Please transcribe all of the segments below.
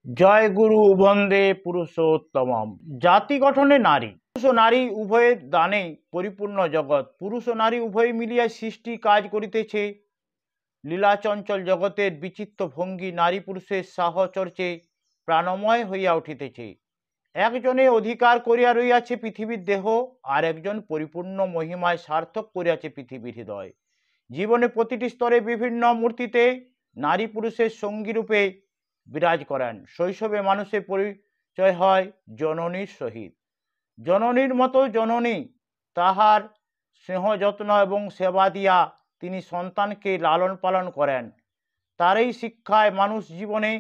জয় গুরু বন্দে পুরুষোত্তমম। জাতি গঠনে নারী পুরুষ ও নারী উভয়ের দানে পরিপূর্ণ জগৎ। পুরুষ ও নারী উভয় মিলিয়া সৃষ্টি কাজ করিতেছে। লীলাচঞ্চল জগতের বিচিত্র ভঙ্গি নারী পুরুষের সাহচর্যে প্রাণময় হইয়া উঠিতেছে। একজনে অধিকার করিয়া রইয়াছে পৃথিবীর দেহ, আর একজন পরিপূর্ণ মহিমায় সার্থক করিয়াছে পৃথিবীর হৃদয়। জীবনে প্রতিটি স্তরে বিভিন্ন মূর্তিতে নারী পুরুষের সঙ্গীরূপে বিরাজ করেন। শৈশবে মানুষের পরিচয় হয় জননীর সহিত। জননীর মতো জননী তাহার স্নেহ যত্ন এবং সেবা দিয়া তিনি সন্তানকে লালন পালন করেন। তার এই শিক্ষায় মানুষ জীবনে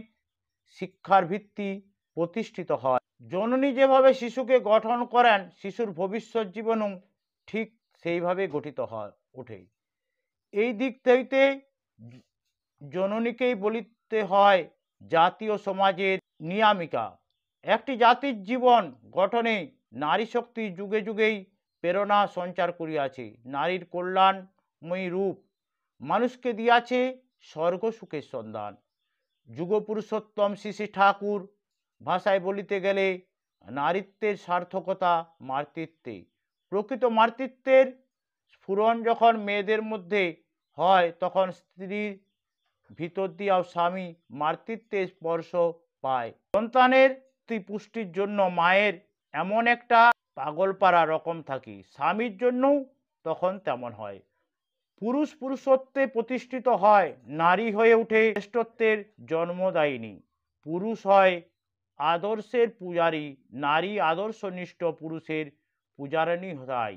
শিক্ষার ভিত্তি প্রতিষ্ঠিত হয়। জননী যেভাবে শিশুকে গঠন করেন, শিশুর ভবিষ্যৎ জীবনও ঠিক সেইভাবে গঠিত হয় ওঠে। এই দিক হইতে জননীকেই বলিতে হয় জাতীয় সমাজের নিয়ামিকা। একটি জাতির জীবন গঠনে নারী শক্তি যুগে যুগেই প্রেরণা সঞ্চার করিয়াছে। নারীর কল্যাণময়ী রূপ মানুষকে দিয়াছে স্বর্গ সুখের সন্ধান। যুগপুরুষোত্তম শ্রী শ্রী ঠাকুর ভাষায় বলিতে গেলে নারীত্বের সার্থকতা মাতৃত্বে। প্রকৃত মাতৃত্বের স্ফুরণ যখন মেয়েদের মধ্যে হয়, তখন স্ত্রীর ভিতর দিয়াও স্বামী মাতৃত্বের স্পর্শ পায়। সন্তানের পুষ্টির জন্য মায়ের এমন একটা পাগলপাড়া রকম থাকে, স্বামীর জন্যও তখন তেমন হয়। পুরুষ পুরুষত্বে প্রতিষ্ঠিত হয়, নারী হয়ে ওঠে শ্রেষ্ঠত্বের জন্মদায়িনী। পুরুষ হয় আদর্শের পূজারী, নারী আদর্শনিষ্ঠ পুরুষের পূজারিণী হয়।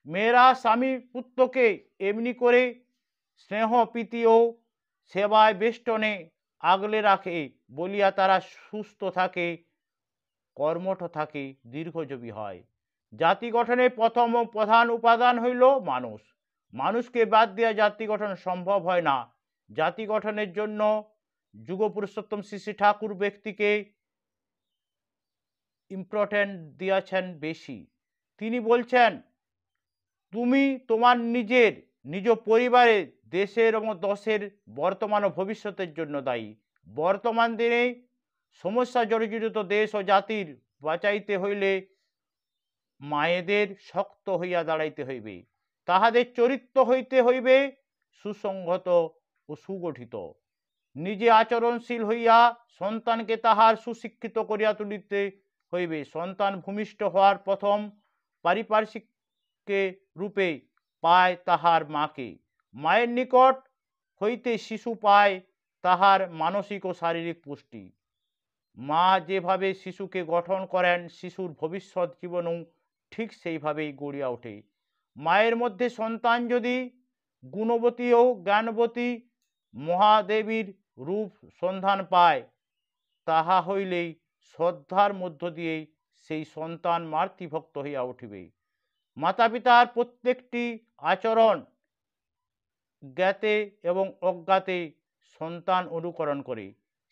মেয়েরা স্বামী পুত্রকে এমনি করে স্নেহ প্রীতি ও সেবায় বেষ্টনে আগলে রাখে বলিয়া তারা সুস্থ থাকে, কর্মঠ থাকে, দীর্ঘজীবী হয়। জাতি গঠনের প্রথম ও প্রধান উপাদান হইল মানুষ। মানুষকে বাদ দিয়া জাতি গঠন সম্ভব হয় না। জাতি গঠনের জন্য যুগপুরুষোত্তম শ্রী শ্রী ঠাকুর ব্যক্তিকে ইম্পর্টেন্ট দিয়েছেন বেশি। তিনি বলছেন, তুমি তোমার নিজ পরিবারের, দেশের এবং দশের বর্তমান ও ভবিষ্যতের জন্য দায়ী। বর্তমান দিনে সমস্যা জর্জরিত দেশ ও জাতির বাঁচাইতে হইলে মায়েদের শক্ত হইয়া দাঁড়াইতে হইবে। তাহাদের চরিত্র হইতে হইবে সুসংহত ও সুগঠিত। নিজে আচরণশীল হইয়া সন্তানকে তাহার সুশিক্ষিত করিয়া তুলিতে হইবে। সন্তান ভূমিষ্ঠ হওয়ার প্রথম পারিপার্শ্বিক রূপে পায় তাহার মাকে। মায়ের নিকট হইতে শিশু পায় তাহার মানসিক ও শারীরিক পুষ্টি। মা যেভাবে শিশুকে গঠন করেন, শিশুর ভবিষ্যৎ জীবনও ঠিক সেইভাবেই গড়িয়া ওঠে। মায়ের মধ্যে সন্তান যদি গুণবতী ও জ্ঞানবতী মহাদেবীর রূপ সন্ধান পায়, তাহা হইলেই শ্রদ্ধার মধ্য দিয়েই সেই সন্তান মাতৃভক্ত হইয়া উঠিবে। মাতা পিতার প্রত্যেকটি আচরণ জ্ঞাতে এবং অজ্ঞাতে সন্তান অনুকরণ করে।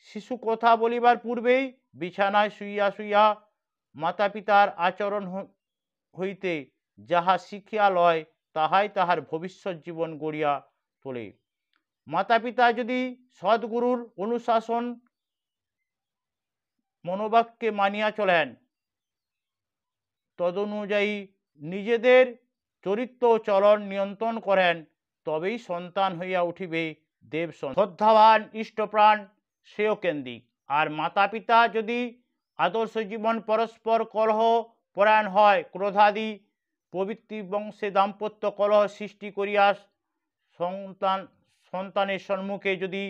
শিশু কথা বলিবার পূর্বেই বিছানায় শুইয়া শুইয়া মাতা পিতার আচরণ হইতে যাহা শিখিয়া লয়, তাহাই তাহার ভবিষ্যৎ জীবন গড়িয়া তোলে। মাতা পিতা যদি সদ্গুরুর অনুশাসন মনোবাক্যে মানিয়া চলেন, তদনুযায়ী নিজেদের চরিত্র চলন নিয়ন্ত্রণ করেন, তবেই সন্তান হইয়া উঠিবে দেব শ্রদ্ধাবান, ইষ্টপ্রাণ, শ্রেয়কেন্দ্রিক। আর মাতা পিতা যদি আদর্শ জীবন পরস্পর কলহ পরায়ণ হয়, ক্রোধাদি প্রবৃত্তি বংশে দাম্পত্য কলহ সৃষ্টি করিয়া সন্তানের সম্মুখে যদি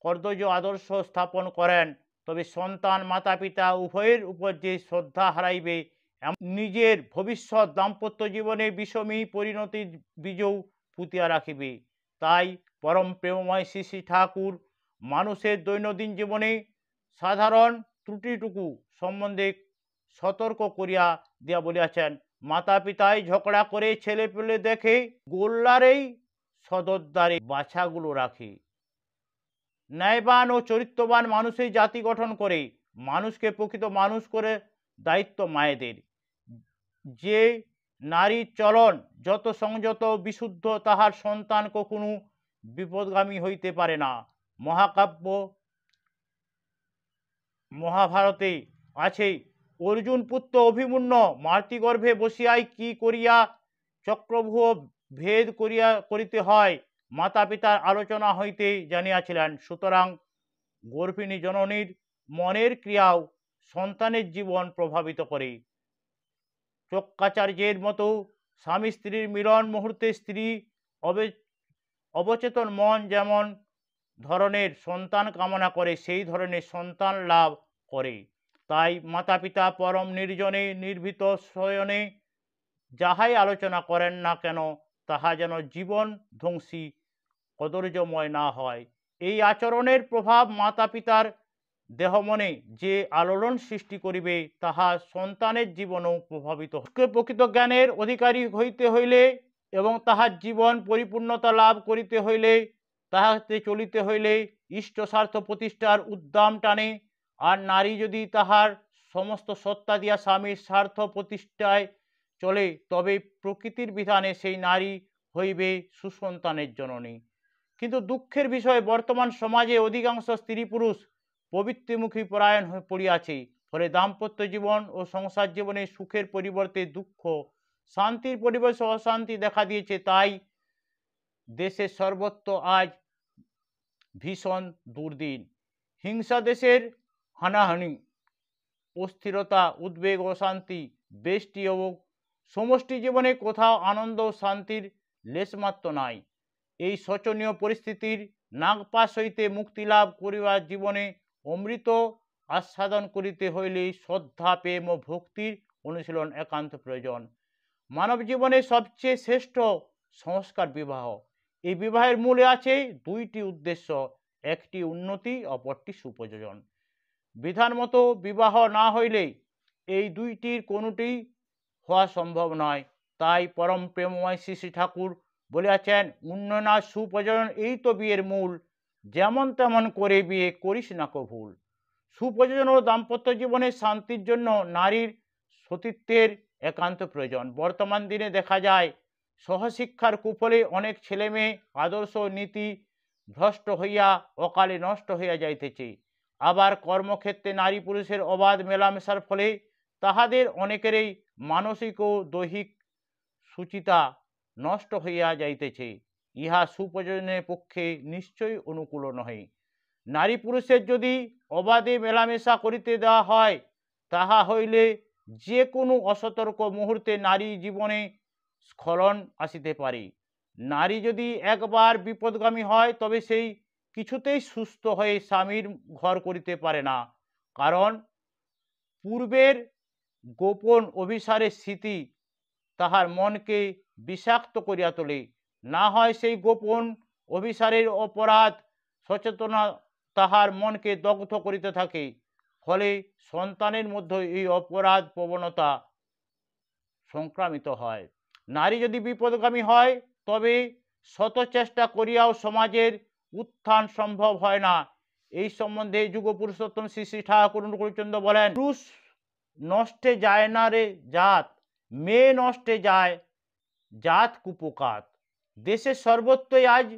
কর্তব্য আদর্শ স্থাপন করেন, তবে সন্তান মাতা পিতা উভয়ের উপর যে শ্রদ্ধা হারাইবে, নিজের ভবিষ্যৎ দাম্পত্য জীবনে বিষমী পরিণতির বীজও পুঁতিয়া রাখিবে। তাই পরম প্রেমময় শ্রী শ্রী ঠাকুর মানুষের দৈনন্দিন জীবনে সাধারণ ত্রুটিটুকু সম্বন্ধে সতর্ক করিয়া দিয়া বলিয়াছেন, মাতা পিতায় ঝগড়া করে ছেলে পেলে দেখে, গোল্লারেই সদরদারে বাছাগুলো রাখে। ন্যায়বান ও চরিত্রবান মানুষই জাতি গঠন করে। মানুষকে প্রকৃত মানুষ করে দায়িত্ব মায়েদের। যে নারীর চলন যত সংযত বিশুদ্ধ, তাহার সন্তান কখনো বিপদগামী হইতে পারে না। মহাকাব্য মহাভারতে আছে, অর্জুন পুত্র অভিমন্য মাতৃগর্ভে বসিয়াই কি করিয়া চক্রভূহ ভেদ করিতে হয় মাতা পিতার আলোচনা হইতে জানিয়াছিলেন। সুতরাং গর্ভিণী জননীর মনের ক্রিয়াও সন্তানের জীবন প্রভাবিত করে। চক্রাচার্যের মতো স্বামী স্ত্রীর মিলন মুহূর্তে স্ত্রী অবচেতন মন যেমন ধরনের সন্তান কামনা করে সেই ধরনের সন্তান লাভ করে। তাই মাতা পিতা পরম নির্জনে নির্ভীত শয়নে যাহাই আলোচনা করেন না কেন তাহা যেন জীবন ধ্বংসী কদর্যময় না হয়। এই আচরণের প্রভাব মাতা পিতার দেহ মনে যে আলোড়ন সৃষ্টি করিবে তাহা সন্তানের জীবনও প্রভাবিত। প্রকৃত জ্ঞানের অধিকারী হইতে হইলে এবং তাহার জীবন পরিপূর্ণতা লাভ করিতে হইলে তাহাতে চলিতে হইলে ইষ্ট স্বার্থ প্রতিষ্ঠার উদ্দাম টানে। আর নারী যদি তাহার সমস্ত সত্তা দিয়া স্বামীর স্বার্থ প্রতিষ্ঠায় চলে তবে প্রকৃতির বিধানে সেই নারী হইবে সুসন্তানের জননী। কিন্তু দুঃখের বিষয় বর্তমান সমাজে অধিকাংশ স্ত্রী পুরুষ প্রবৃত্তিমুখী পরায়ণ হয়ে পড়িয়াছে। ফলে দাম্পত্য জীবন ও সংসার জীবনে সুখের পরিবর্তে দুঃখ, শান্তির পরিবেশে অশান্তি দেখা দিয়েছে। তাই দেশের সর্বত্র আজ ভীষণ দুর্দিন, হিংসা, দেশের হানাহানি, অস্থিরতা, উদ্বেগ, অশান্তি, ব্যষ্টি ও সমষ্টি জীবনে কোথাও আনন্দ ও শান্তির লেশমাত্র নাই। এই শোচনীয় পরিস্থিতির নাগপাশ হইতে মুক্তি লাভ করিবার জীবনে অমৃত আস্বাদন করিতে হইলে শ্রদ্ধা, প্রেম ও ভক্তির অনুশীলন একান্ত প্রয়োজন। মানব জীবনে সবচেয়ে শ্রেষ্ঠ সংস্কার বিবাহ। এই বিবাহের মূলে আছে দুইটি উদ্দেশ্য, একটি উন্নতি, অপরটি সুপ্রযোজন। বিধান মতো বিবাহ না হইলে এই দুইটির কোনোটি হওয়া সম্ভব নয়। তাই পরম প্রেমময় শ্রী শ্রী ঠাকুর বলিয়াছেন, উন্নয়ন আর সুপ্রযোজন এই তো বিয়ের মূল, যেমন তেমন করে বিয়ে করিস না কো ভুল। সুপ্রযোজন ও দাম্পত্য জীবনের শান্তির জন্য নারীর সতীত্বের একান্ত প্রয়োজন। বর্তমান দিনে দেখা যায় সহশিক্ষার কুফলে অনেক ছেলে মেয়ে আদর্শ নীতি ভ্রষ্ট হইয়া অকালে নষ্ট হইয়া যাইতেছে। আবার কর্মক্ষেত্রে নারী পুরুষের অবাধ মেলামেশার ফলে তাহাদের অনেকেরই মানসিক ও দৈহিক সুচিতা নষ্ট হইয়া যাইতেছে। ইহা সুপ্রযোজনের পক্ষে নিশ্চয়ই অনুকূল নহে। নারী পুরুষের যদি অবাধে মেলামেশা করিতে দেওয়া হয় তাহা হইলে যে কোনো অসতর্ক মুহূর্তে নারী জীবনে স্খলন আসিতে পারে। নারী যদি একবার বিপদগামী হয় তবে সেই কিছুতেই সুস্থ হয়ে স্বামীর ঘর করিতে পারে না। কারণ পূর্বের গোপন অভিসারের স্মৃতি তাহার মনকে বিষাক্ত করিয়া তোলে। না হয় সেই গোপন অভিসারের অপরাধ সচেতনা তাহার মনকে দগ্ধ করিতে থাকে। ফলে সন্তানের মধ্যে এই অপরাধ প্রবণতা সংক্রামিত হয়। নারী যদি বিপদগামী হয় তবে শত চেষ্টা করিয়াও সমাজের উত্থান সম্ভব হয় না। এই সম্বন্ধে যুগ পুরুষোত্তম শ্রী শ্রী ঠাকুর অনুকূলচন্দ্র বলেন, পুরুষ নষ্টে যায় না রে জাত, মেয়ে নষ্টে যায় জাত কুপকাত। দেশের সর্বত্রই আজ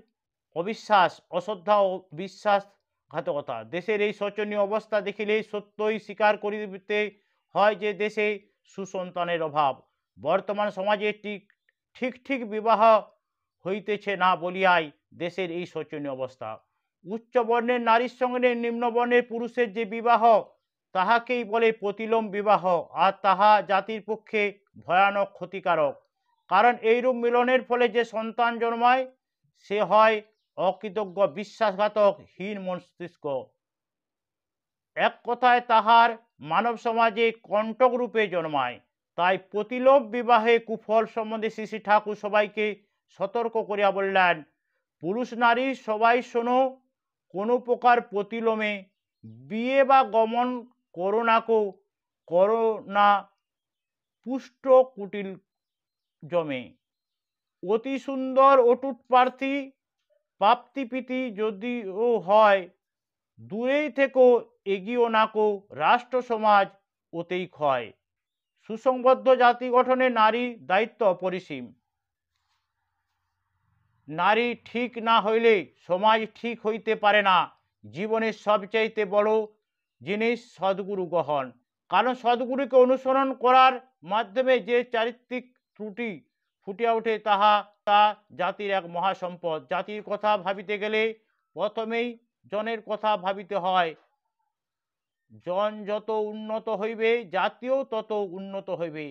অবিশ্বাস, অশ্রদ্ধা ও বিশ্বাসঘাতকতা। দেশের এই শোচনীয় অবস্থা দেখিলে সত্যই স্বীকার করিতে হয় যে দেশে সুসন্তানের অভাব। বর্তমান সমাজে ঠিক ঠিক বিবাহ হইতেছে না বলিয়াই দেশের এই শোচনীয় অবস্থা। উচ্চ বর্ণের নারীর সঙ্গে নিম্ন বর্ণের পুরুষের যে বিবাহ তাহাকেই বলে প্রতিলোম বিবাহ, আর তাহা জাতির পক্ষে ভয়ানক ক্ষতিকারক। কারণ এইরূপ মিলনের ফলে যে সন্তান জন্মায় সে হয় অকৃতজ্ঞ, বিশ্বাসঘাতক, হীন মস্তিষ্ক। এক কথায় তাহার মানব সমাজে কণ্টক রূপে জন্মায়। তাই প্রতিলোম বিবাহে কুফল সম্বন্ধে শ্রী শ্রী ঠাকুর সবাইকে সতর্ক করিয়া বললেন, পুরুষ নারী সবাই শোনো, কোনো প্রকার প্রতিলোমে বিয়ে বা গমন করো নাকো, করো না পুষ্ট কুটিল জমে। অতি সুন্দর অটুট প্রার্থী প্রাপ্তিপ্রীতি যদিও হয়, দূরেই থেকো এগিয়েও নাকো, রাষ্ট্র সমাজ ওতেই ক্ষয়। সুসংবদ্ধ জাতি গঠনে নারীর দায়িত্ব অপরিসীম। নারী ঠিক না হইলে সমাজ ঠিক হইতে পারে না। জীবনের সবচাইতে বড় জিনিস সদ্গুরু গ্রহণ। কারণ সদ্গুরুকে অনুসরণ করার মাধ্যমে যে চারিত্রিক ত্রুটি ফুটিয়া ওঠে তা জাতির এক মহাসম্পদ। জাতির কথা ভাবিতে গেলে প্রথমেই জনের কথা ভাবিতে হয়। জন যত উন্নত হইবে জাতিও তত উন্নত হইবে।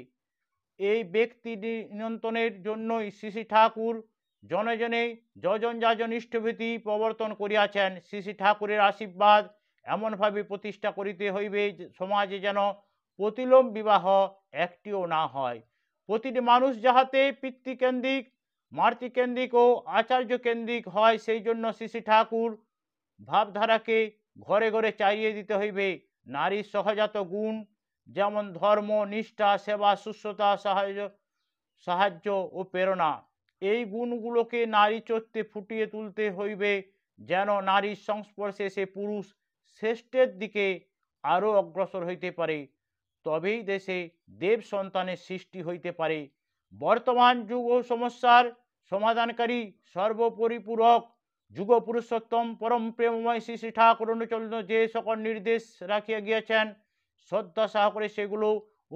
এই ব্যক্তি নিয়ন্ত্রণের জন্যই শ্রী শ্রী ঠাকুর জনে জনে যজন যাজন ইষ্টভীতি প্রবর্তন করিয়াছেন। শ্রী শ্রী ঠাকুরের আশীর্বাদ এমনভাবে প্রতিষ্ঠা করিতে হইবে সমাজে যেন প্রতিলোম বিবাহ একটিও না হয়। প্রতিটি মানুষ যাহাতে পিতৃকেন্দ্রিক, মাতৃকেন্দ্রিক ও আচার্য কেন্দ্রিক হয়, সেই জন্য শ্রী শ্রী ঠাকুর ভাবধারাকে ঘরে ঘরে চালিয়ে দিতে হইবে। নারীর সহজাত গুণ যেমন ধর্ম, নিষ্ঠা, সেবা, শুশ্রূষা, সাহায্য ও প্রেরণা, এই গুণগুলোকে নারী চরিত্রে ফুটিয়ে তুলতে হইবে যেন নারীর সংস্পর্শে সে পুরুষ শ্রেষ্ঠের দিকে আরও অগ্রসর হইতে পারে। তবেই দেশে দেব সন্তানের সৃষ্টি হইতে পারে। বর্তমান যুগ ও সমস্যার সমাধানকারী সর্বপরিপূরক যুগ পুরুষোত্তম পরম প্রেমময় শ্রী শ্রী ঠাকুর অনুচলন যে সকল নির্দেশ রাখিয়া গিয়েছেন, শ্রদ্ধা সহকারে সেগুলো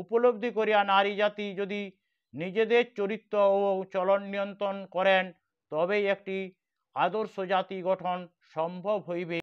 উপলব্ধি করিয়া নারী জাতি যদি নিজেদের চরিত্র ও চলন নিয়ন্ত্রণ করেন, তবেই একটি আদর্শ জাতি গঠন সম্ভব হইবে।